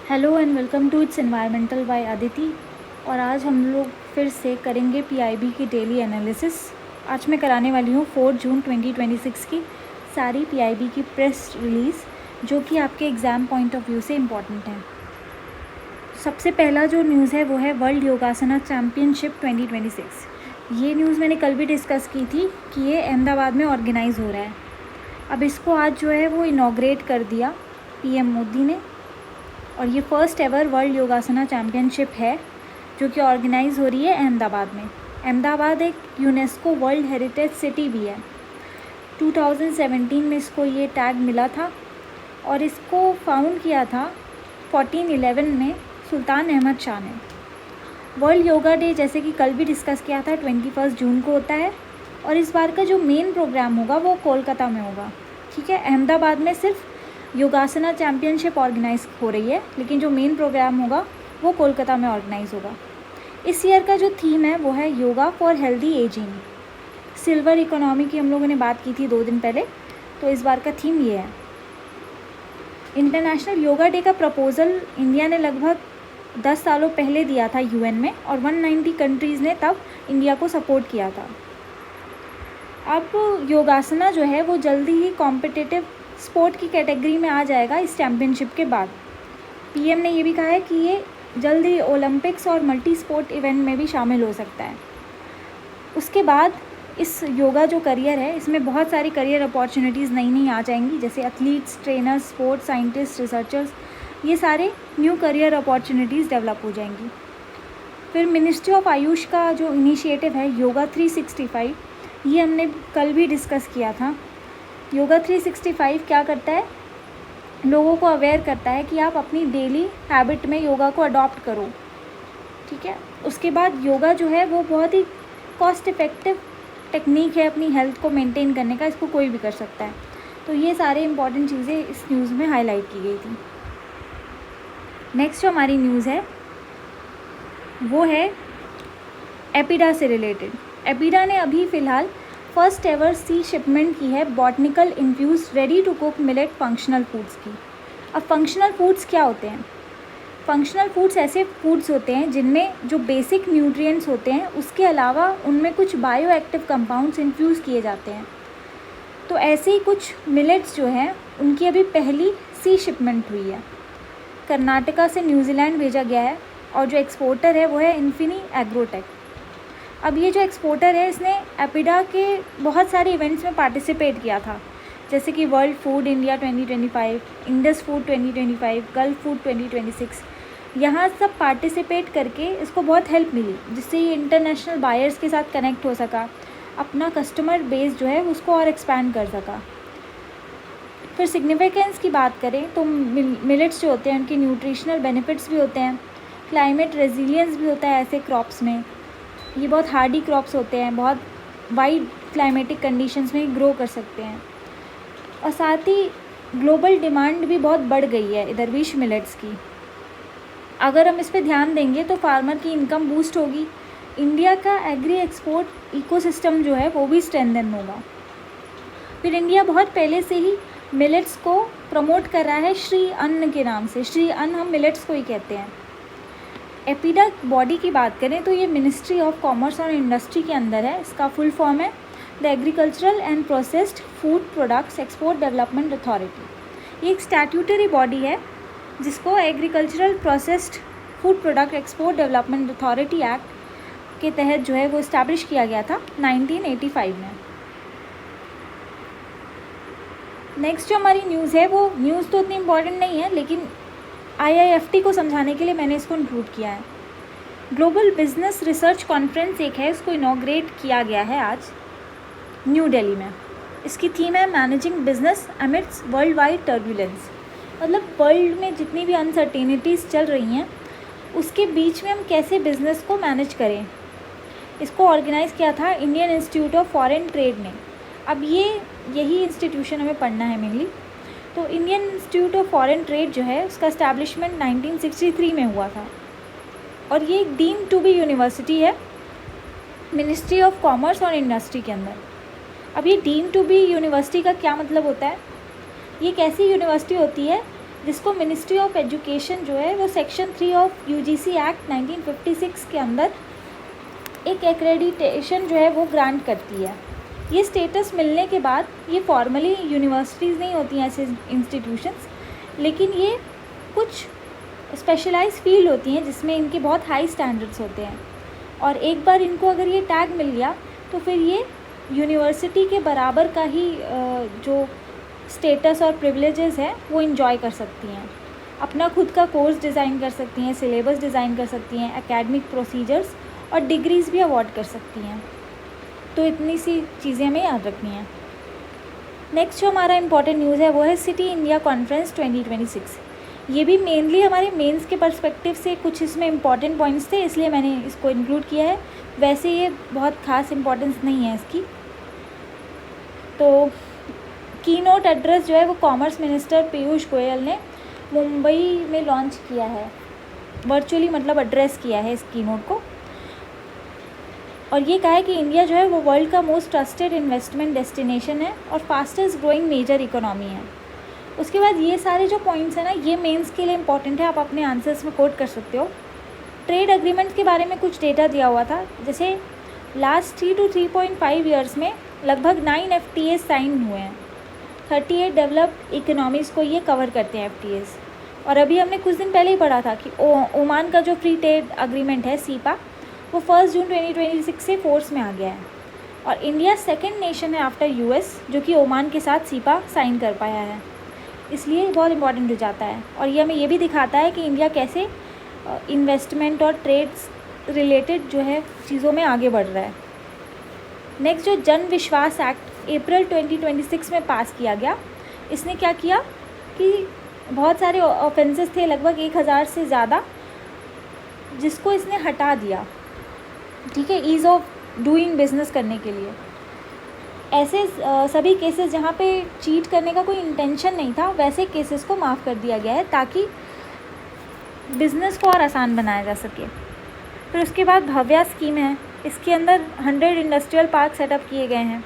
Hello and welcome to it's environmental by Aditi. और आज हम लोग फिर से करेंगे पीआईबी की डेली एनालिसिस। आज मैं कराने वाली हूँ 4 जून 2026 की सारी पीआईबी की प्रेस रिलीज़ जो कि आपके एग्ज़ाम पॉइंट ऑफ व्यू से इम्पॉर्टेंट है। सबसे पहला जो न्यूज़ है वो है वर्ल्ड योगासना चैम्पियनशिप 2026। ये न्यूज़ मैंने कल भी डिस्कस की थी कि ये अहमदाबाद में ऑर्गेनाइज़ हो रहा है। अब इसको आज जो है वो इनॉग्रेट कर दिया पीएम मोदी ने। और ये फर्स्ट एवर वर्ल्ड योगासना चैम्पियनशिप है जो कि ऑर्गेनाइज़ हो रही है अहमदाबाद में। अहमदाबाद एक यूनेस्को वर्ल्ड हेरिटेज सिटी भी है। 2017 में इसको ये टैग मिला था और इसको फाउंड किया था 1411 में सुल्तान अहमद शाह ने। वर्ल्ड योगा डे जैसे कि कल भी डिस्कस किया था 21 जून को होता है और इस बार का जो मेन प्रोग्राम होगा वो कोलकाता में होगा। ठीक है, अहमदाबाद में सिर्फ योगासना चैम्पियनशिप ऑर्गेनाइज हो रही है लेकिन जो मेन प्रोग्राम होगा वो कोलकाता में ऑर्गेनाइज होगा। इस ईयर का जो थीम है वो है yoga for healthy ageing. Silver economy की हम लोगों ने बात की थी 2 दिन पहले, तो इस बार का थीम ये है। इंटरनेशनल योगा डे का प्रपोज़ल इंडिया ने लगभग 10 सालों पहले दिया था यूएन में और 190 कंट्रीज़ ने तब इंडिया को सपोर्ट किया था। अब योगासना जो है वो जल्दी ही कॉम्पिटिटिव स्पोर्ट की कैटेगरी में आ जाएगा इस चैम्पियनशिप के बाद। पीएम ने ये भी कहा है कि ये जल्दी ओलंपिक्स और मल्टी स्पोर्ट इवेंट में भी शामिल हो सकता है। उसके बाद इस योगा जो करियर है इसमें बहुत सारी करियर अपॉर्चुनिटीज़ नई आ जाएंगी, जैसे athletes, trainers, sports scientist, researchers, ये सारे न्यू करियर अपॉर्चुनिटीज़ डेवलप हो जाएंगी। फिर मिनिस्ट्री ऑफ आयुष का जो इनिशिएटिव है योगा 365, ये हमने कल भी डिस्कस किया था। योगा 365 क्या करता है, लोगों को अवेयर करता है कि आप अपनी डेली हैबिट में योगा को अडॉप्ट करो। ठीक है, उसके बाद योगा जो है वो बहुत ही कॉस्ट इफ़ेक्टिव टेक्निक है अपनी हेल्थ को मेंटेन करने का, इसको कोई भी कर सकता है। तो ये सारे इंपॉर्टेंट चीज़ें इस न्यूज़ में हाईलाइट की गई थी। नेक्स्ट जो हमारी न्यूज़ है वो है एपिडा से रिलेटेड। एपिडा ने अभी फ़िलहाल फर्स्ट एवर सी शिपमेंट की है botanical infuse ready to cook millet functional foods की। अब फंक्शनल फूड्स क्या होते हैं? फंक्शनल फूड्स ऐसे फूड्स होते हैं जिनमें जो बेसिक न्यूट्रिएंट्स होते हैं उसके अलावा उनमें कुछ बायो एक्टिव कंपाउंड्स इन्फ्यूज़ किए जाते हैं। तो ऐसे ही कुछ मिलेट्स जो हैं उनकी अभी पहली सी शिपमेंट हुई है। कर्नाटका से न्यूजीलैंड भेजा गया है और जो एक्सपोर्टर है वो है इन्फिनी एग्रोटेक। अब ये जो एक्सपोर्टर है इसने एपिडा के बहुत सारे इवेंट्स में पार्टिसिपेट किया था, जैसे कि world food India 2025, Indus food 2025, gulf food 2026। यहाँ सब पार्टिसिपेट करके इसको बहुत हेल्प मिली, जिससे ये इंटरनेशनल बायर्स के साथ कनेक्ट हो सका, अपना कस्टमर बेस जो है उसको और एक्सपैंड कर सका। फिर सिग्निफिकेंस की बात करें तो मिलेट्स जो होते हैं उनके न्यूट्रिशनल बेनिफिट्स भी होते हैं, क्लाइमेट रेजिलियंस भी होता है ऐसे क्रॉप्स में। ये बहुत हार्डी क्रॉप्स होते हैं, बहुत वाइड क्लाइमेटिक कंडीशंस में ग्रो कर सकते हैं। और साथ ही ग्लोबल डिमांड भी बहुत बढ़ गई है इधर विश मिलेट्स की। अगर हम इस पे ध्यान देंगे तो फार्मर की इनकम बूस्ट होगी, इंडिया का एग्री एक्सपोर्ट इकोसिस्टम जो है वो भी स्ट्रेंथन होगा। फिर इंडिया बहुत पहले से ही मिलेट्स को प्रमोट कर रहा है श्री अन्न के नाम से। श्री अन्न हम मिलेट्स को ही कहते हैं। एपिडा बॉडी की बात करें तो ये मिनिस्ट्री ऑफ कॉमर्स और इंडस्ट्री के अंदर है। इसका फुल फॉर्म है the agricultural and processed food products export development authority. ये एक स्टैट्यूटरी बॉडी है जिसको agricultural processed food product export development authority act के तहत जो है वो इस्टेब्लिश किया गया था 1985 में। नेक्स्ट जो हमारी न्यूज़ है वो न्यूज़ तो उतनी इम्पॉर्टेंट नहीं है, लेकिन IIFT को समझाने के लिए मैंने इसको इंक्लूड किया है। ग्लोबल बिजनेस रिसर्च कॉन्फ्रेंस एक है, इसको इनॉग्रेट किया गया है आज न्यू दिल्ली में। इसकी थीम है managing business amidst world wide turbulence. मतलब वर्ल्ड में जितनी भी अनसर्टेनिटीज़ चल रही हैं उसके बीच में हम कैसे बिज़नेस को मैनेज करें। इसको ऑर्गेनाइज़ किया था Indian institute of foreign trade ने। अब यही इंस्टीट्यूशन हमें पढ़ना है मेनली। तो Indian institute of foreign trade जो है उसका इस्टेब्लिशमेंट 1963 में हुआ था और ये एक डीम्ड टू बी यूनिवर्सिटी है मिनिस्ट्री ऑफ कॉमर्स और इंडस्ट्री के अंदर। अब ये डीम्ड टू बी यूनिवर्सिटी का क्या मतलब होता है? ये एक ऐसी यूनिवर्सिटी होती है जिसको मिनिस्ट्री ऑफ एजुकेशन जो है वो सेक्शन 3 ऑफ यूजीसी एक्ट 1956 के अंदर एक एक्रेडिटेशन जो है वो ग्रांट करती है। ये स्टेटस मिलने के बाद ये फॉर्मली यूनिवर्सिटीज़ नहीं होती हैं ऐसे इंस्टीट्यूशंस, लेकिन ये कुछ स्पेशलाइज फील्ड होती हैं जिसमें इनके बहुत हाई स्टैंडर्ड्स होते हैं, और एक बार इनको अगर ये टैग मिल गया तो फिर ये यूनिवर्सिटी के बराबर का ही जो स्टेटस और प्रिविलेजेस हैं वो इन्जॉय कर सकती हैं। अपना खुद का कोर्स डिज़ाइन कर सकती हैं, सिलेबस डिज़ाइन कर सकती हैं, एकेडमिक प्रोसीजर्स और डिग्रीज़ भी अवॉर्ड कर सकती हैं। तो इतनी सी चीज़ें हमें याद रखनी हैं। नेक्स्ट जो हमारा इम्पॉर्टेंट न्यूज़ है वो है सिटी इंडिया कॉन्फ्रेंस 2026। ये भी मेनली हमारे मेंस के पर्सपेक्टिव से कुछ इसमें इम्पॉर्टेंट पॉइंट्स थे, इसलिए मैंने इसको इंक्लूड किया है। वैसे ये बहुत ख़ास इम्पोर्टेंस नहीं है इसकी। तो की नोट एड्रेस जो है वो कॉमर्स मिनिस्टर पीयूष गोयल ने मुंबई में लॉन्च किया है, वर्चुअली मतलब एड्रेस किया है इस की नोट को, और ये कहा है कि इंडिया जो है वो वर्ल्ड का मोस्ट ट्रस्टेड इन्वेस्टमेंट डेस्टिनेशन है और फास्टेस्ट ग्रोइंग मेजर इकोनॉमी है। उसके बाद ये सारे जो पॉइंट्स हैं ना, ये मेंस के लिए इंपॉर्टेंट है, आप अपने आंसर्स में कोट कर सकते हो। ट्रेड एग्रीमेंट्स के बारे में कुछ डेटा दिया हुआ था, जैसे लास्ट 3 to 3.5 ईयर्स में लगभग 9 FTA साइन हुए हैं। 38 डेवलप्ड इकोनॉमीज़ को ये कवर करते हैं FTAs। और अभी हमने कुछ दिन पहले ही पढ़ा था कि ओमान का जो फ्री ट्रेड एग्रीमेंट है सीपा, वो 1 जून 2026 से फोर्स में आ गया है, और इंडिया सेकंड नेशन है आफ्टर US जो कि ओमान के साथ सीपा साइन कर पाया है, इसलिए बहुत इंपॉर्टेंट हो जाता है। और ये हमें ये भी दिखाता है कि इंडिया कैसे इन्वेस्टमेंट और ट्रेड्स रिलेटेड जो है चीज़ों में आगे बढ़ रहा है। नेक्स्ट जो जन विश्वास एक्ट अप्रैल 2026 में पास किया गया, इसने क्या किया कि बहुत सारे ऑफेंसेस थे, लगभग 1000 से ज़्यादा, जिसको इसने हटा दिया, ठीक है, ईज़ ऑफ डूइंग बिजनेस करने के लिए। ऐसे सभी केसेस जहाँ पे चीट करने का कोई इंटेंशन नहीं था, वैसे केसेस को माफ़ कर दिया गया है ताकि बिज़नेस को और आसान बनाया जा सके। फिर उसके बाद भव्या स्कीम है, इसके अंदर 100 इंडस्ट्रियल पार्क सेटअप किए गए हैं।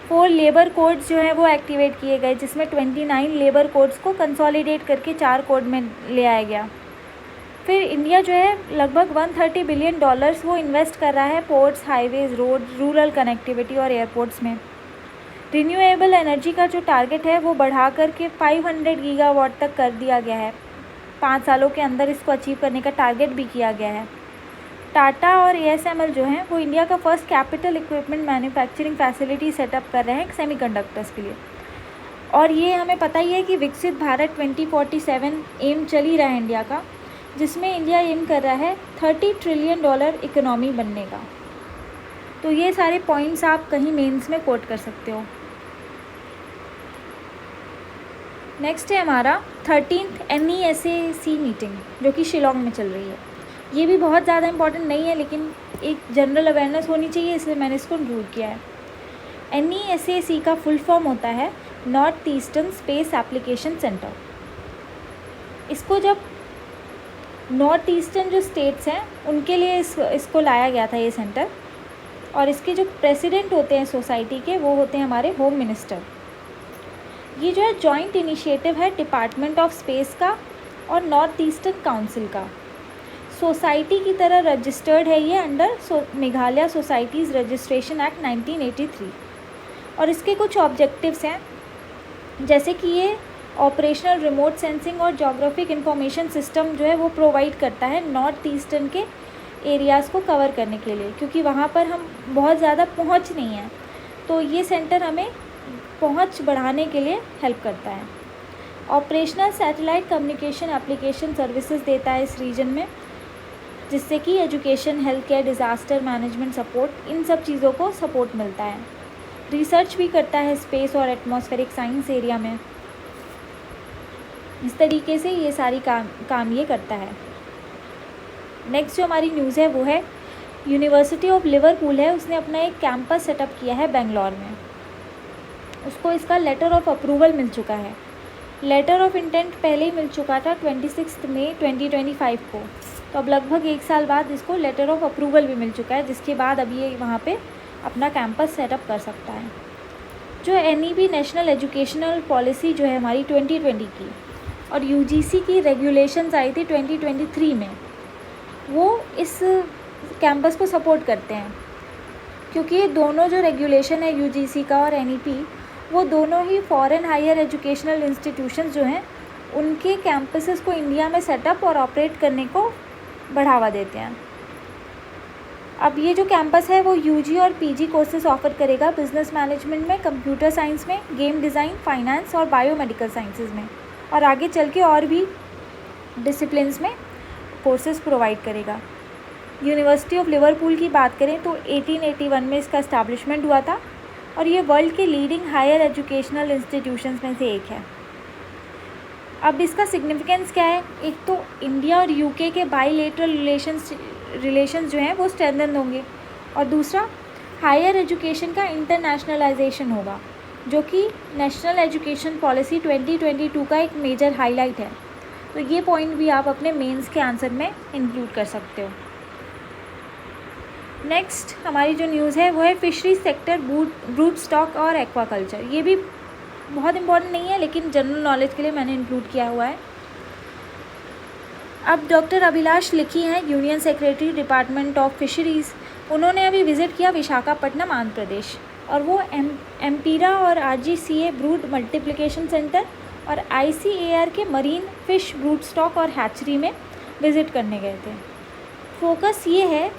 4 लेबर कोड्स जो हैं वो एक्टिवेट किए गए, जिसमें 29 लेबर कोड्स को कंसोलिडेट करके 4 कोड में ले आया गया। फिर इंडिया जो है लगभग $130 बिलियन वो इन्वेस्ट कर रहा है ports, highways, road, rural connectivity और एयरपोर्ट्स में। रिन्यूएबल एनर्जी का जो टारगेट है वो बढ़ा करके 500 गीगावाट तक कर दिया गया है। 5 सालों के अंदर इसको अचीव करने का टारगेट भी किया गया है। टाटा और ASML जो हैं वो इंडिया का first capital equipment manufacturing facility setup कर रहे हैं सेमीकंडक्टर्स के लिए। और ये हमें पता ही है कि विकसित भारत 2047 एम चल ही रहा है इंडिया का, जिसमें इंडिया एम कर रहा है $30 ट्रिलियन इकोनॉमी बनने का। तो ये सारे पॉइंट्स आप कहीं मेंस में कोट कर सकते हो। नेक्स्ट है हमारा 13th NESAC मीटिंग, जो कि शिलोंग में चल रही है। ये भी बहुत ज़्यादा इंपॉर्टेंट नहीं है, लेकिन एक जनरल अवेयरनेस होनी चाहिए, इसलिए मैंने इसको इंक्लूड किया है। NESAC का फुल फॉर्म होता है north eastern space application centre. इसको जब नॉर्थ ईस्टर्न जो स्टेट्स हैं उनके लिए इसको लाया गया था ये सेंटर, और इसके जो प्रेसिडेंट होते हैं सोसाइटी के, वो होते हैं हमारे होम मिनिस्टर। ये जो है जॉइंट इनिशिएटिव है डिपार्टमेंट ऑफ स्पेस का और नॉर्थ ईस्टर्न काउंसिल का। सोसाइटी की तरह रजिस्टर्ड है ये under Meghalaya societies registration act 1983। और इसके कुछ ऑब्जेक्टिव्स हैं, जैसे कि ये ऑपरेशनल रिमोट सेंसिंग और जोग्राफिक इंफॉर्मेशन सिस्टम जो है वो प्रोवाइड करता है नॉर्थ ईस्टर्न के एरियाज़ को कवर करने के लिए, क्योंकि वहाँ पर हम बहुत ज़्यादा पहुँच नहीं है, तो ये सेंटर हमें पहुँच बढ़ाने के लिए हेल्प करता है। Operational satellite communication application services देता है इस रीजन में, जिससे कि education, health care, disaster management support, इन सब चीज़ों को सपोर्ट मिलता है। रिसर्च भी करता है स्पेस और एटमॉस्फेरिक साइंस एरिया में। इस तरीके से ये सारी काम ये करता है। नेक्स्ट जो हमारी न्यूज़ है वो है यूनिवर्सिटी ऑफ लिवरपूल है, उसने अपना एक कैंपस सेटअप किया है बेंगलोर में। उसको इसका लेटर ऑफ अप्रूवल मिल चुका है। लेटर ऑफ इंटेंट पहले ही मिल चुका था 26 मई 2025 को, तो अब लगभग 1 साल बाद इसको लेटर ऑफ अप्रूवल भी मिल चुका है, जिसके बाद अब ये वहाँ पे अपना कैंपस सेटअप कर सकता है। जो NEP नेशनल एजुकेशनल पॉलिसी जो है हमारी 2020 की, और यूजीसी की रेगुलेशंस आई थी 2023 में, वो इस कैंपस को सपोर्ट करते हैं, क्योंकि ये दोनों जो रेगुलेशन है यूजीसी का और एनईपी, वो दोनों ही फॉरेन हायर एजुकेशनल इंस्टीट्यूशंस जो हैं उनके कैंपसेस को इंडिया में सेटअप और ऑपरेट करने को बढ़ावा देते हैं। अब ये जो कैंपस है वो यूजी और पीजी कोर्सेज ऑफर करेगा बिजनेस मैनेजमेंट में, कंप्यूटर साइंस में, गेम डिज़ाइन, फाइनेंस और बायोमेडिकल साइंसेज में, और आगे चल के और भी डिसिप्लिन्स में कोर्सेज प्रोवाइड करेगा। यूनिवर्सिटी ऑफ लिवरपूल की बात करें तो 1881 में इसका इस्टेब्लिशमेंट हुआ था और ये वर्ल्ड के लीडिंग हायर एजुकेशनल इंस्टीट्यूशंस में से एक है। अब इसका सिग्निफिकेंस क्या है? एक तो इंडिया और यूके के बाईलेटरल रिलेशंस जो हैं वो स्ट्रेंथन होंगे, और दूसरा हायर एजुकेशन का इंटरनेशनलाइजेशन होगा, जो कि नेशनल एजुकेशन पॉलिसी 2022 का एक मेजर हाईलाइट है। तो ये पॉइंट भी आप अपने मेंस के आंसर में इंक्लूड कर सकते हो। नेक्स्ट हमारी जो न्यूज़ है वो है फिशरीज सेक्टर, ब्रूड स्टॉक और एक्वाकल्चर। ये भी बहुत इंपॉर्टेंट नहीं है, लेकिन जनरल नॉलेज के लिए मैंने इंक्लूड किया हुआ है। अब डॉक्टर अभिलाष लिखी हैं, union secretary department of fisheries, उन्होंने अभी विज़िट किया विशाखापट्टनम आंध्र प्रदेश, और वो एम्पीरा और आरजीसीए ब्रूड मल्टीप्लिकेशन सेंटर और आईसीएआर के मरीन फिश ब्रूड स्टॉक और हैचरी में विज़िट करने गए थे। फोकस ये है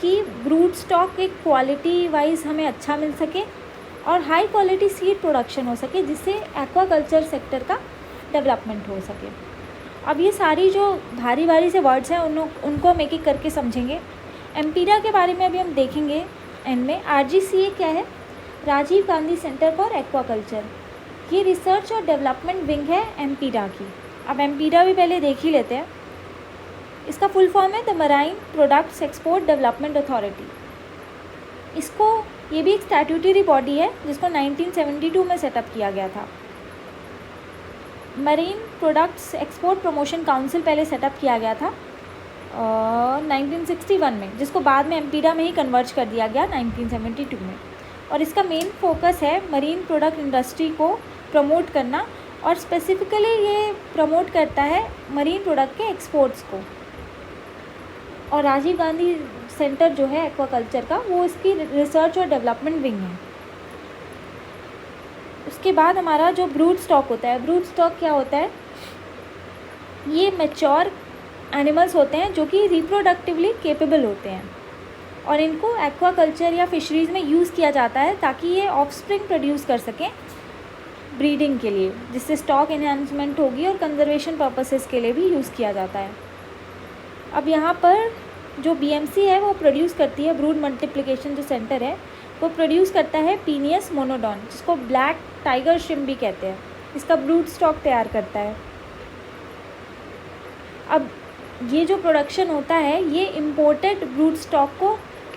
कि ब्रूड स्टॉक एक क्वालिटी वाइज हमें अच्छा मिल सके और हाई क्वालिटी सीड प्रोडक्शन हो सके, जिससे एक्वाकल्चर सेक्टर का डेवलपमेंट हो सके। अब ये सारी जो भारी से वर्ड्स हैं उनको हम एक एक करके समझेंगे। एम्पीरा के बारे में अभी हम देखेंगे एंड में। आरजीसीए क्या है? Rajiv Gandhi centre for aquaculture. ये रिसर्च और डेवलपमेंट विंग है एम्पीरा की। अब एम्पीरा भी पहले देख ही लेते हैं। इसका फुल फॉर्म है the marine products export development authority. इसको ये भी एक स्टैट्यूटरी बॉडी है जिसको 1972 में सेटअप किया गया था। Marine products export promotion council पहले सेटअप किया गया था 1961 में, जिसको बाद में एम्पीरा में ही कन्वर्ज कर दिया गया 1972 में। और इसका मेन फोकस है मरीन प्रोडक्ट इंडस्ट्री को प्रमोट करना, और स्पेसिफिकली ये प्रमोट करता है मरीन प्रोडक्ट के एक्सपोर्ट्स को। और राजीव गांधी सेंटर जो है एक्वाकल्चर का, वो इसकी रिसर्च और डेवलपमेंट विंग है। उसके बाद हमारा जो ब्रूड स्टॉक होता है, ब्रूड स्टॉक क्या होता है? ये मैच्योर एनिमल्स होते हैं जो कि रिप्रोडक्टिवली केपेबल होते हैं, और इनको एक्वाकल्चर या फिशरीज़ में यूज़ किया जाता है ताकि ये ऑफस्प्रिंग प्रोड्यूस कर सकें ब्रीडिंग के लिए, जिससे स्टॉक एनहांसमेंट होगी, और कंजर्वेशन पर्पसेस के लिए भी यूज़ किया जाता है। अब यहाँ पर जो बीएमसी है वो प्रोड्यूस करती है, ब्रूड मल्टीप्लिकेशन जो सेंटर है वो प्रोड्यूस करता है पीनियस मोनोडॉन, जिसको ब्लैक टाइगर श्रिम्प भी कहते हैं। इसका ब्रूड स्टॉक तैयार करता है। अब ये जो प्रोडक्शन होता है ये इम्पोर्टेड ब्रूड स्टॉक को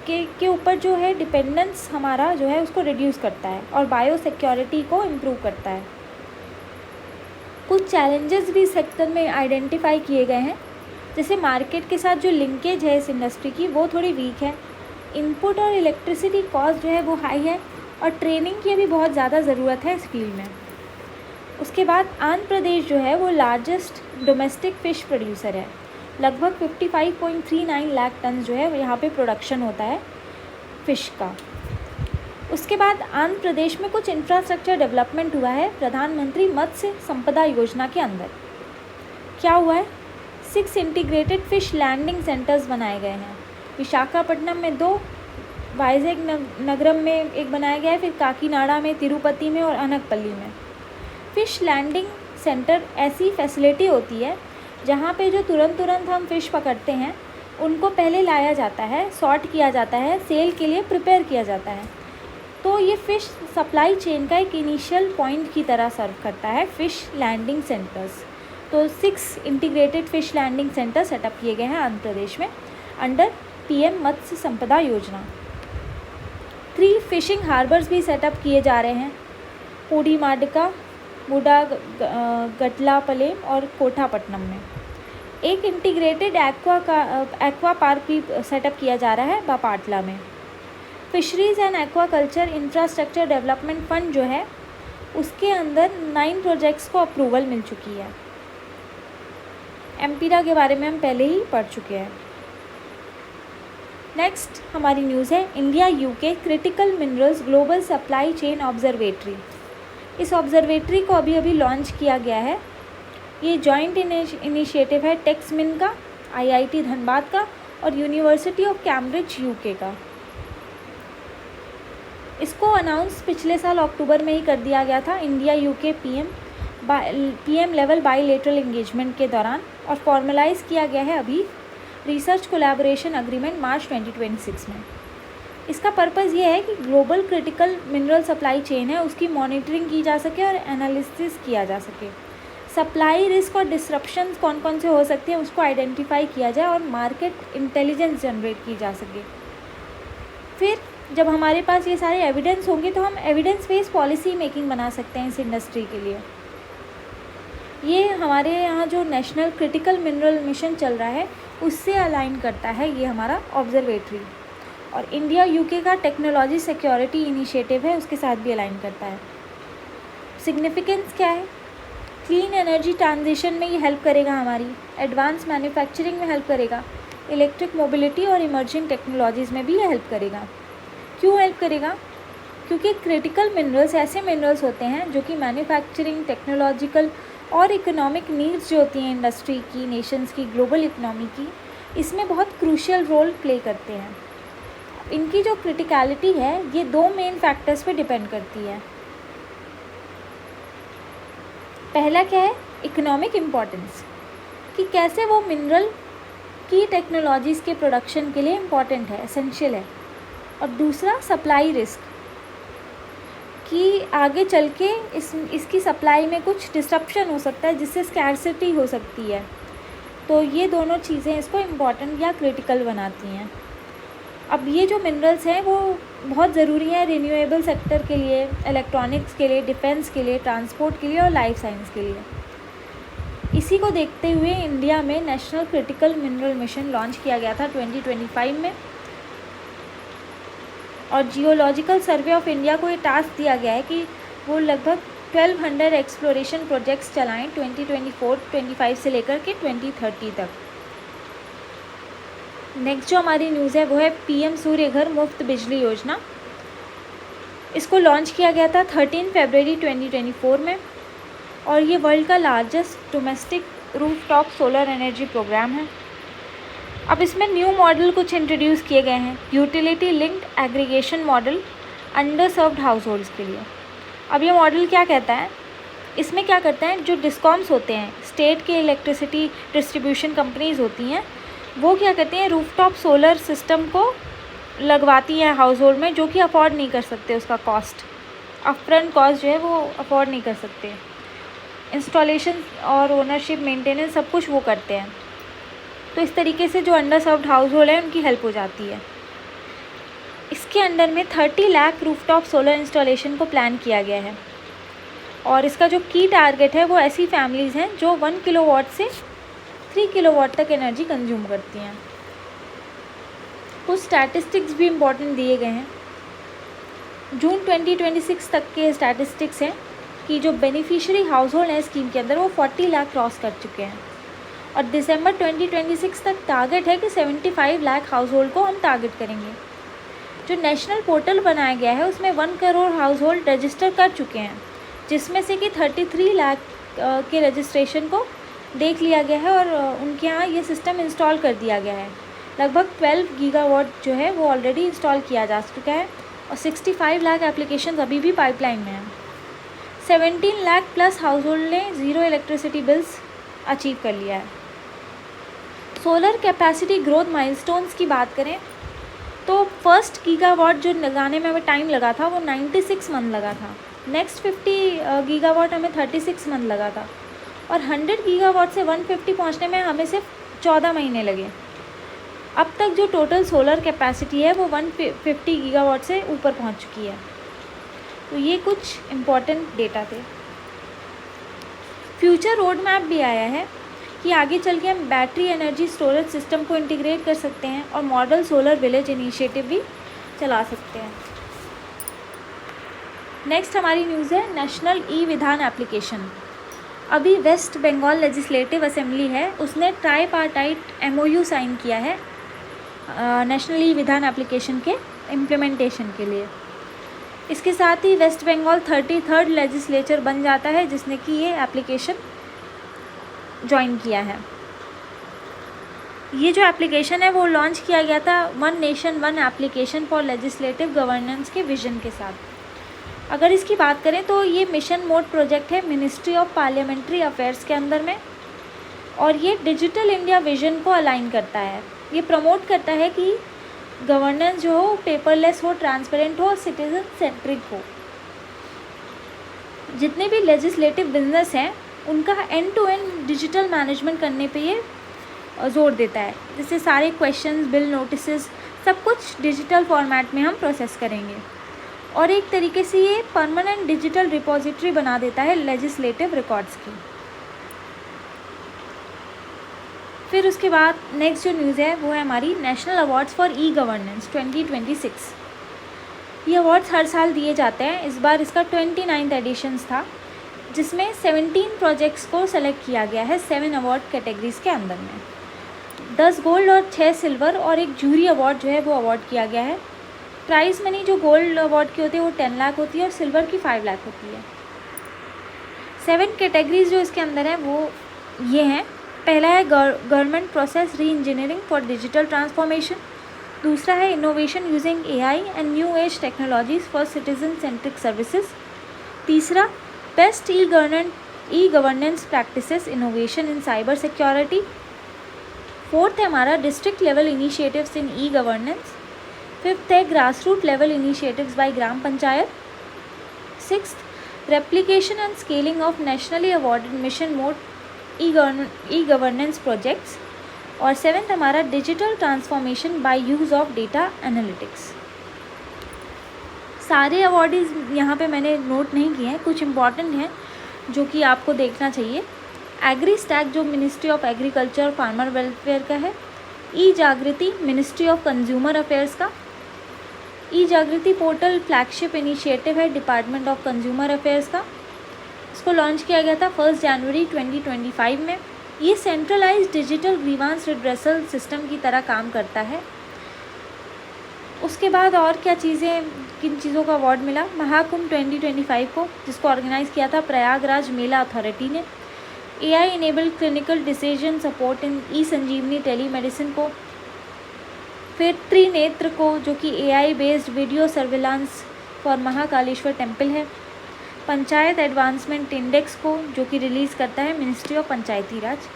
के ऊपर जो है डिपेंडेंस हमारा जो है उसको रिड्यूस करता है और बायो सिक्योरिटी को इम्प्रूव करता है। कुछ चैलेंजेस भी सेक्टर में आइडेंटिफाई किए गए हैं, जैसे मार्केट के साथ जो लिंकेज है इस इंडस्ट्री की वो थोड़ी वीक है, इनपुट और इलेक्ट्रिसिटी कॉस्ट जो है वो हाई है, और ट्रेनिंग की भी बहुत ज़्यादा ज़रूरत है इस फील्ड में। उसके बाद आंध्र प्रदेश जो है वो लार्जेस्ट डोमेस्टिक फ़िश प्रोड्यूसर है। लगभग 55.39 लाख टन जो है यहाँ पे प्रोडक्शन होता है फ़िश का। उसके बाद आंध्र प्रदेश में कुछ इंफ्रास्ट्रक्चर डेवलपमेंट हुआ है प्रधानमंत्री मत्स्य संपदा योजना के अंदर। क्या हुआ है? 6 इंटीग्रेटेड फ़िश लैंडिंग सेंटर्स बनाए गए हैं। विशाखापट्टनम में 2, वाइजैग नगरम में एक बनाया गया है, फिर काकीनाडा में, तिरुपति में और अनकपल्ली में। फ़िश लैंडिंग सेंटर ऐसी फैसिलिटी होती है जहाँ पे जो तुरंत हम फ़िश पकड़ते हैं उनको पहले लाया जाता है, सॉर्ट किया जाता है, सेल के लिए प्रिपेयर किया जाता है। तो ये फ़िश सप्लाई चेन का एक इनिशियल पॉइंट की तरह सर्व करता है फ़िश लैंडिंग सेंटर्स। तो 6 integrated fish landing centre setup किए गए हैं आंध्र प्रदेश में अंडर पीएम मत्स्य संपदा योजना। 3 फिशिंग हार्बर्स भी सेटअप किए जा रहे हैं, कोडीमाडका, गटलापलेम और कोठापट्टनम में। एक इंटीग्रेटेड एक्वा पार्क भी सेटअप किया जा रहा है बापाटला में। Fisheries and aquaculture infrastructure development fund जो है उसके अंदर 9 प्रोजेक्ट्स को अप्रूवल मिल चुकी है। एम्पीरा के बारे में हम पहले ही पढ़ चुके हैं। नेक्स्ट हमारी न्यूज़ है India UK critical minerals global supply chain observatory. इस ऑब्जर्वेटरी को अभी अभी लॉन्च किया गया है। ये जॉइंट इनिशिएटिव है टेक्समिन का, आईआईटी धनबाद का और यूनिवर्सिटी ऑफ कैम्ब्रिज यूके का। इसको अनाउंस पिछले साल अक्टूबर में ही कर दिया गया था India UK PM level bilateral engagement के दौरान, और फॉर्मलाइज़ किया गया है अभी रिसर्च कोलैबोरेशन एग्रीमेंट मार्च 2026 में। इसका पर्पज़ ये है कि global critical mineral supply chain है उसकी मॉनिटरिंग की जा सके और एनालिसिस किया जा सके। सप्लाई रिस्क और डिसरप्शंस कौन कौन से हो सकते हैं उसको आइडेंटिफाई किया जाए और मार्केट इंटेलिजेंस जनरेट की जा सके। फिर जब हमारे पास ये सारे एविडेंस होंगे तो हम एविडेंस बेस्ड पॉलिसी मेकिंग बना सकते हैं इस इंडस्ट्री के लिए। ये हमारे यहाँ जो नेशनल क्रिटिकल मिनरल मिशन चल रहा है उससे अलाइन करता है ये हमारा ऑब्जर्वेटरी, और इंडिया यूके का टेक्नोलॉजी सिक्योरिटी इनिशिएटिव है उसके साथ भी अलाइन करता है। सिग्निफिकेंस क्या है? क्लीन एनर्जी ट्रांजिशन में ये हेल्प करेगा, हमारी एडवांस मैन्युफैक्चरिंग में हेल्प करेगा, इलेक्ट्रिक मोबिलिटी और इमर्जिंग टेक्नोलॉजीज़ में भी ये हेल्प करेगा। क्यों हेल्प करेगा? क्योंकि क्रिटिकल मिनरल्स ऐसे मिनरल्स होते हैं जो कि मैन्युफैक्चरिंग, टेक्नोलॉजिकल और इकोनॉमिक नीड्स जो होती हैं इंडस्ट्री की, नेशंस की, ग्लोबल इकोनॉमी की, इसमें बहुत क्रूशियल रोल प्ले करते हैं। इनकी जो क्रिटिकलिटी है ये दो मेन फैक्टर्स पे डिपेंड करती है। पहला क्या है? इकोनॉमिक इम्पोर्टेंस, कि कैसे वो मिनरल की टेक्नोलॉजीज़ के प्रोडक्शन के लिए इम्पॉर्टेंट है, एसेंशियल है। और दूसरा सप्लाई रिस्क, कि आगे चल के इसकी सप्लाई में कुछ डिसरप्शन हो सकता है जिससे स्कैर्सिटी हो सकती है। तो ये दोनों चीज़ें इसको इम्पॉर्टेंट या क्रिटिकल बनाती हैं। अब ये जो मिनरल्स हैं वो बहुत ज़रूरी हैं रिन्यूएबल सेक्टर के लिए, इलेक्ट्रॉनिक्स के लिए, डिफेंस के लिए, ट्रांसपोर्ट के लिए और लाइफ साइंस के लिए। इसी को देखते हुए इंडिया में national critical mineral mission launch किया गया था 2025 में, और जियोलॉजिकल सर्वे ऑफ इंडिया को ये टास्क दिया गया है कि वो लगभग 1200 एक्सप्लोरेशन प्रोजेक्ट्स चलाएं 2024-25 से लेकर के 2030 तक। नेक्स्ट जो हमारी न्यूज़ है वो है पीएम सूर्य घर मुफ्त बिजली योजना। इसको लॉन्च किया गया था 13 फरवरी 2024 में, और ये वर्ल्ड का largest domestic rooftop solar energy programme है। अब इसमें न्यू मॉडल कुछ इंट्रोड्यूस किए गए हैं, utility linked aggregation model under served house holds के लिए। अब ये मॉडल क्या कहता है? इसमें क्या करता है, जो डिस्कॉम्स होते हैं, स्टेट के इलेक्ट्रिसिटी डिस्ट्रीब्यूशन कंपनीज़ होती हैं, वो क्या करती हैं, रूफटॉप सोलर सिस्टम को लगवाती हैं हाउस होल्ड में, जो कि अफोर्ड नहीं कर सकते, उसका कॉस्ट, अपफ्रंट कॉस्ट जो है वो अफोर्ड नहीं कर सकते। इंस्टॉलेशन और ओनरशिप, मेंटेनेंस सब कुछ वो करते हैं। तो इस तरीके से जो अंडर सर्व्ड हाउस होल्ड है उनकी हेल्प हो जाती है। इसके अंडर में 30 लाख रूफटॉप सोलर इंस्टॉलेशन को प्लान किया गया है, और इसका जो की टारगेट है वो ऐसी फैमिलीज़ हैं जो 1 किलोवाट से 3 किलोवाट तक एनर्जी कंज्यूम करती हैं। कुछ स्टैटिस्टिक्स भी इम्पोर्टेंट दिए गए हैं। जून 2026 तक के स्टैटिस्टिक्स हैं कि जो बेनिफिशियरी हाउस होल्ड हैं स्कीम के अंदर वो 40 लाख क्रॉस कर चुके हैं, और दिसंबर 2026 तक टारगेट है कि 75 लाख हाउस होल्ड को हम टारगेट करेंगे। जो नेशनल पोर्टल बनाया गया है उसमें 1 करोड़ हाउस होल्ड रजिस्टर कर चुके हैं, जिसमें से कि 33 लाख के रजिस्ट्रेशन को देख लिया गया है और उनके यहाँ ये सिस्टम इंस्टॉल कर दिया गया है। लगभग 12 गीगावाट जो है वो ऑलरेडी इंस्टॉल किया जा चुका है, और 65 लाख एप्लीकेशन अभी भी पाइपलाइन में हैं। 17 लाख प्लस हाउस होल्ड ने ज़ीरो इलेक्ट्रिसिटी बिल्स अचीव कर लिया है। सोलर कैपेसिटी ग्रोथ माइलस्टोन्स की बात करें तो फर्स्ट गीगावाट जो लगाने में हमें टाइम लगा था वो 96 मंथ लगा था। नेक्स्ट 50 गीगावाट हमें 36 मंथ लगा था, और 100 गीगावाट से 150 पहुंचने में हमें सिर्फ 14 महीने लगे। अब तक जो टोटल सोलर कैपेसिटी है वो 150 गीगावाट से ऊपर पहुंच चुकी है। तो ये कुछ इम्पॉर्टेंट डेटा थे। फ्यूचर रोड मैप भी आया है कि आगे चल के हम बैटरी एनर्जी स्टोरेज सिस्टम को इंटीग्रेट कर सकते हैं और मॉडल सोलर विलेज इनिशिएटिव भी चला सकते हैं। नेक्स्ट हमारी न्यूज़ है नेशनल ई विधान एप्लीकेशन। अभी वेस्ट बंगाल लेजिस्लेटिव असेंबली है, उसने ट्राईपार्टाइट MOU साइन किया है नेशनल ई विधान एप्लीकेशन के इम्प्लीमेंटेशन के लिए। इसके साथ ही वेस्ट बंगाल 33rd लेजिस्लेचर बन जाता है जिसने कि ये एप्लीकेशन ज्वाइन किया है। ये जो एप्लीकेशन है वो लॉन्च किया गया था one nation one application for legislative governance के विजन के साथ। अगर इसकी बात करें तो ये मिशन मोड प्रोजेक्ट है मिनिस्ट्री ऑफ पार्लियामेंट्री अफेयर्स के अंदर में, और ये डिजिटल इंडिया विजन को अलाइन करता है। ये प्रमोट करता है कि गवर्नेंस जो हो पेपरलेस हो, ट्रांसपेरेंट हो और सिटीजन सेंट्रिक हो। जितने भी लेजिस्लेटिव बिजनेस हैं उनका end to end digital management करने पे ये जोर देता है। जैसे सारे क्वेश्चंस, बिल, नोटिसेस सब कुछ डिजिटल फॉर्मेट में हम प्रोसेस करेंगे, और एक तरीके से ये परमानेंट डिजिटल रिपोजिटरी बना देता है लेजिस्लेटिव रिकॉर्ड्स की। फिर उसके बाद नेक्स्ट जो न्यूज़ है वो है हमारी national awards for e governance 2026। ये अवार्ड्स हर साल दिए जाते हैं। इस बार इसका 29th एडिशंस था, जिसमें 17 प्रोजेक्ट्स को सेलेक्ट किया गया है 7 अवार्ड कैटेगरीज के अंदर में। 10 गोल्ड और 6 सिल्वर और एक जूरी अवार्ड जो है वो अवार्ड किया गया है। प्राइज़ मनी जो गोल्ड अवार्ड की होती है वो 10 लाख होती है और सिल्वर की 5 लाख होती है। 7 कैटेगरीज जो इसके अंदर हैं वो ये हैं। पहला है government process re engineering for digital transformation. दूसरा है innovation using AI and new age technologies for citizen centric services. तीसरा best e governance practices innovation in cyber security. Fourth है हमारा district level initiatives in e governance. Fifth है grass root level initiatives by gram panchayat. Sixth replication and scaling of nationally awarded mission mode e governance projects. और 7th हमारा digital transformation by use of data analytics. सारे awardees यहाँ पे मैंने note नहीं किए हैं, कुछ इंपॉर्टेंट हैं जो कि आपको देखना चाहिए। एग्री स्टैक जो मिनिस्ट्री ऑफ एग्रीकल्चर और फार्मर वेलफेयर का है। ई जागृति मिनिस्ट्री ऑफ कंज्यूमर अफेयर्स का। ई जागृति पोर्टल फ्लैगशिप इनिशिएटिव है डिपार्टमेंट ऑफ कंज्यूमर अफेयर्स का। इसको लॉन्च किया गया था 1 जनवरी 2025 में। ये centralised digital grievance redressal system की तरह काम करता है। उसके बाद और क्या चीज़ें, किन चीज़ों का अवार्ड मिला? महाकुंभ 2025 को, जिसको ऑर्गेनाइज़ किया था प्रयागराज मेला अथॉरिटी ने। AI enabled clinical decision support in e Sanjeevani telemedicine को। फिर त्रिनेत्र को, जो कि AI based video surveillance for Mahakaleshwar temple है। पंचायत एडवांसमेंट इंडेक्स को, जो कि रिलीज़ करता है ministry of Panchayati Raj.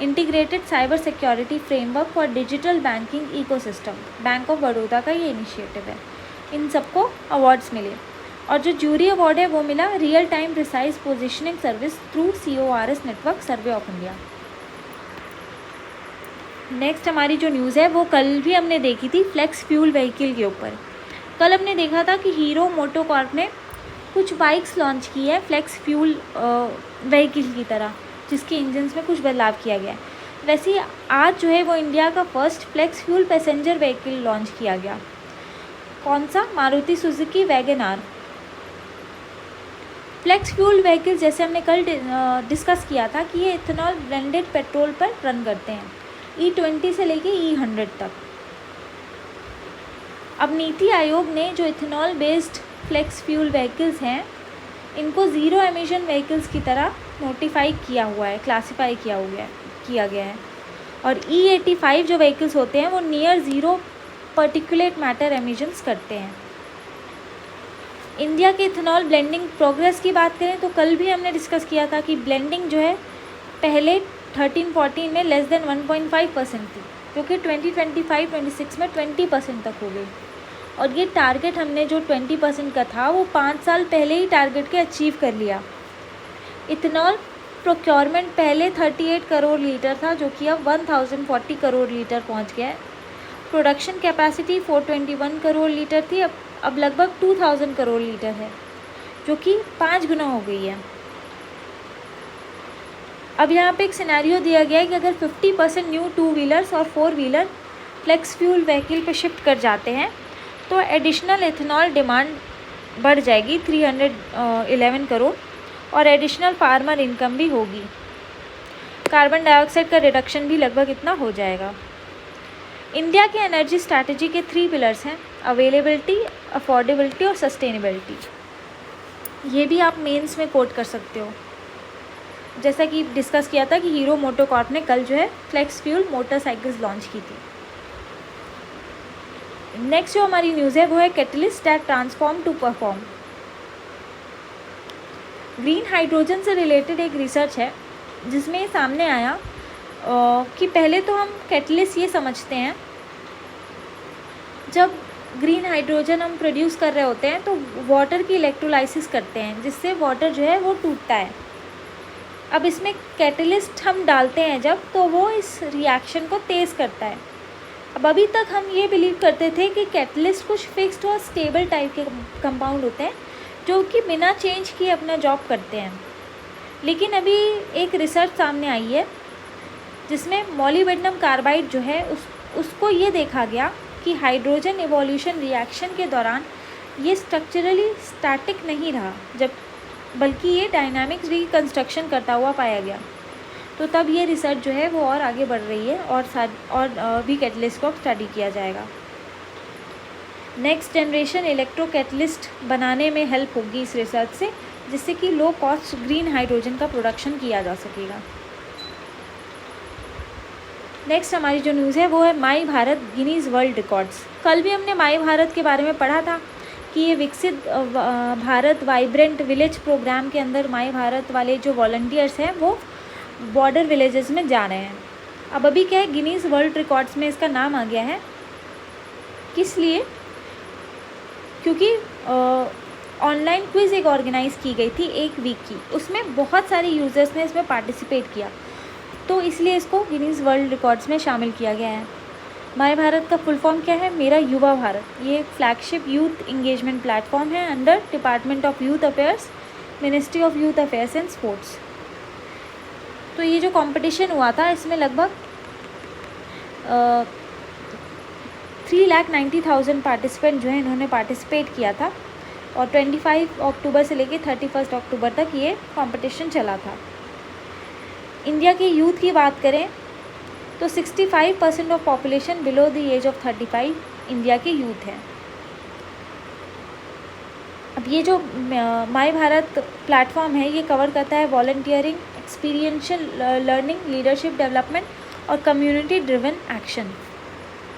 Integrated cyber security framework for digital banking ecosystem, bank of Baroda का ये इनिशिएटिव है। इन सबको अवार्ड्स मिले। और जो जूरी अवार्ड है वो मिला real time precise positioning service through CORS network survey of India. Next हमारी जो न्यूज़ है वो कल भी हमने देखी थी फ्लेक्स फ्यूल व्हीकल के ऊपर। कल हमने देखा था कि हीरो मोटोकॉर्प ने कुछ बाइक्स लॉन्च की है फ्लेक्स फ्यूल व्हीकल की तरह, जिसके इंजन्स में कुछ बदलाव किया गया है। वैसे ही आज जो है वो इंडिया का first flex fuel passenger vehicle launch किया गया। कौन सा? Maruti Suzuki wagon R. Flex fuel vehicle जैसे हमने कल डिस्कस किया था कि ये इथेनॉल ब्लेंडेड पेट्रोल पर रन करते हैं, E20 से लेके E100 तक। अब नीति आयोग ने जो ethanol based flex fuel vehicles हैं इनको ज़ीरो एमिशन व्हीकल्स की तरह नोटिफाई किया हुआ है, क्लासिफाई किया गया है। और E85 जो व्हीकल्स होते हैं वो near zero particulate matter emissions करते हैं। इंडिया के इथेनॉल ब्लेंडिंग प्रोग्रेस की बात करें तो कल भी हमने डिस्कस किया था कि ब्लेंडिंग जो है पहले 13-14 में लेस देन 1.5% थी, जो कि 2025-26 में 20% तक हो गई। और ये टारगेट हमने जो 20% का था वो 5 साल पहले ही टारगेट के अचीव कर लिया। इथेनॉल प्रोक्योरमेंट पहले 38 करोड़ लीटर था, जो कि अब 1040 करोड़ लीटर पहुंच गया है। प्रोडक्शन कैपेसिटी 421 करोड़ लीटर थी, अब लगभग 2000 करोड़ लीटर है, जो कि 5 गुना हो गई है। अब यहाँ पे एक सिनेरियो दिया गया है कि अगर 50% न्यू 2 व्हीलर्स और 4 व्हीलर फ्लेक्स फ्यूल व्हीकल पे शिफ्ट कर जाते हैं तो एडिशनल इथेनॉल डिमांड बढ़ जाएगी 311 करोड़। और एडिशनल फार्मर इनकम भी होगी। कार्बन डाइऑक्साइड का रिडक्शन भी लगभग इतना हो जाएगा। इंडिया के एनर्जी स्ट्रैटेजी के 3 पिलर्स हैं, अवेलेबिलिटी, अफोर्डेबिलिटी और सस्टेनेबिलिटी। ये भी आप मेंस में कोट कर सकते हो। जैसा कि डिस्कस किया था कि हीरो मोटोकॉर्प ने कल जो है फ्लेक्स फ्यूल मोटरसाइकिल्स लॉन्च की थी। नेक्स्ट जो हमारी न्यूज़ है वो है catalyst that transform to perform. Green hydrogen से रिलेटेड एक रिसर्च है जिसमें सामने आया कि पहले तो हम कैटलिस्ट ये समझते हैं, जब ग्रीन हाइड्रोजन हम प्रोड्यूस कर रहे होते हैं तो वाटर की इलेक्ट्रोलाइसिस करते हैं जिससे वाटर जो है वो टूटता है। अब इसमें कैटलिस्ट हम डालते हैं जब, तो वो इस रिएक्शन को तेज़ करता है। अब अभी तक हम ये बिलीव करते थे कि कैटलिस्ट कुछ फिक्स्ड और स्टेबल टाइप के कंपाउंड होते हैं जो कि बिना चेंज किए अपना जॉब करते हैं, लेकिन अभी एक रिसर्च सामने आई है जिसमें मॉलिब्डेनम कार्बाइड जो है उसको ये देखा गया कि हाइड्रोजन इवोल्यूशन रिएक्शन के दौरान ये स्ट्रक्चरली स्टैटिक नहीं रहा, बल्कि ये डायनामिक रिकंस्ट्रक्शन करता हुआ पाया गया। तो तब ये रिसर्च जो है वो और आगे बढ़ रही है और भी कैटलिस्ट को स्टडी किया जाएगा। नेक्स्ट जनरेशन इलेक्ट्रो कैटलिस्ट बनाने में हेल्प होगी इस रिसर्च से, जिससे कि लो कॉस्ट ग्रीन हाइड्रोजन का प्रोडक्शन किया जा सकेगा। नेक्स्ट हमारी जो न्यूज़ है वो है माई भारत गिनीज़ वर्ल्ड रिकॉर्ड्स। कल भी हमने माई भारत के बारे में पढ़ा था कि ये विकसित भारत वाइब्रेंट विलेज प्रोग्राम के अंदर माई भारत वाले जो वॉलंटियर्स हैं वो बॉर्डर विलेजेस में जा रहे हैं। अब अभी क्या है, गिनीज़ वर्ल्ड रिकॉर्ड्स में इसका नाम आ गया है, किस लिए? क्योंकि ऑनलाइन क्विज़ एक ऑर्गेनाइज़ की गई थी 1 वीक की, उसमें बहुत सारे यूज़र्स ने इसमें पार्टिसिपेट किया, तो इसलिए इसको गिनीज़ वर्ल्ड रिकॉर्ड्स में शामिल किया गया है। माय भारत का फुल फॉर्म क्या है? मेरा युवा भारत। ये फ्लैगशिप यूथ इंगेजमेंट प्लेटफॉर्म है under department of youth affairs, ministry of youth affairs and sports. तो ये जो कंपटीशन हुआ था इसमें लगभग 3,90,000 पार्टिसिपेंट जो है इन्होंने पार्टिसिपेट किया था और 25 अक्टूबर से लेकर 31 अक्टूबर तक ये कंपटीशन चला था। इंडिया के यूथ की बात करें तो 65% of population below the age of 35 India के यूथ हैं। अब ये जो माय भारत प्लेटफॉर्म है ये कवर करता है volunteering, experiential learning, leadership development और कम्युनिटी ड्रिवन एक्शन।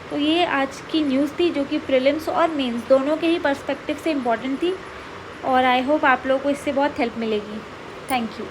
तो ये आज की न्यूज़ थी जो कि प्रीलिम्स और मेंस दोनों के ही पर्सपेक्टिव से इम्पॉर्टेंट थी और आई होप आप लोगों को इससे बहुत हेल्प मिलेगी। Thank you.